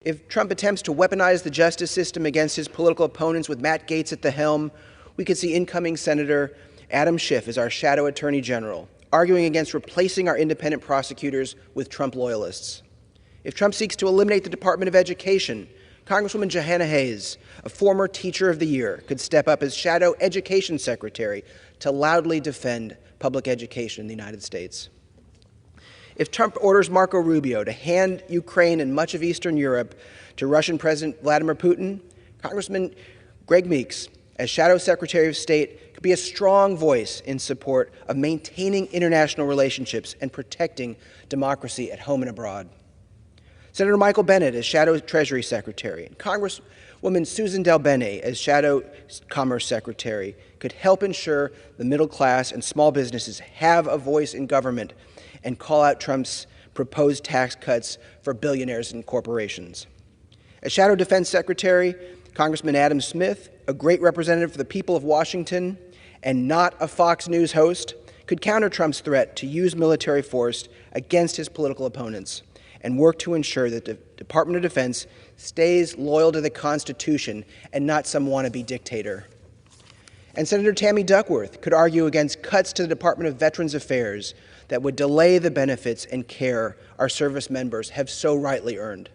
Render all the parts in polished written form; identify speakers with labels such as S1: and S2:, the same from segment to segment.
S1: If Trump attempts to weaponize the justice system against his political opponents with Matt Gaetz at the helm, we could see incoming Senator Adam Schiff as our shadow attorney general, arguing against replacing our independent prosecutors with Trump loyalists. If Trump seeks to eliminate the Department of Education, Congresswoman Johanna Hayes, a former Teacher of the Year, could step up as shadow education secretary to loudly defend public education in the United States. If Trump orders Marco Rubio to hand Ukraine and much of Eastern Europe to Russian President Vladimir Putin, Congressman Greg Meeks, as Shadow Secretary of State, could be a strong voice in support of maintaining international relationships and protecting democracy at home and abroad. Senator Michael Bennet as Shadow Treasury Secretary, and Congresswoman Susan DelBene as Shadow Commerce Secretary could help ensure the middle class and small businesses have a voice in government and call out Trump's proposed tax cuts for billionaires and corporations. As Shadow Defense Secretary, Congressman Adam Smith, a great representative for the people of Washington and not a Fox News host, could counter Trump's threat to use military force against his political opponents and work to ensure that the Department of Defense stays loyal to the Constitution and not some wannabe dictator. And Senator Tammy Duckworth could argue against cuts to the Department of Veterans Affairs that would delay the benefits and care our service members have so rightly earned.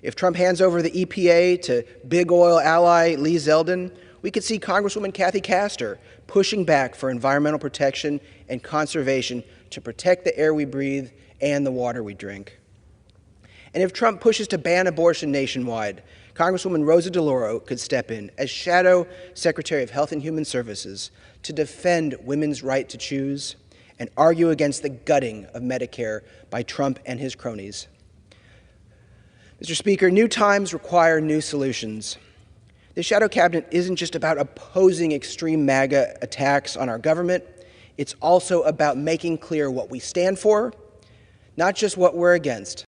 S1: If Trump hands over the EPA to big oil ally Lee Zeldin, we could see Congresswoman Kathy Castor pushing back for environmental protection and conservation to protect the air we breathe and the water we drink. And if Trump pushes to ban abortion nationwide, Congresswoman Rosa DeLauro could step in as Shadow Secretary of Health and Human Services to defend women's right to choose and argue against the gutting of Medicare by Trump and his cronies. Mr. Speaker, new times require new solutions. The Shadow Cabinet isn't just about opposing extreme MAGA attacks on our government. It's also about making clear what we stand for, not just what we're against.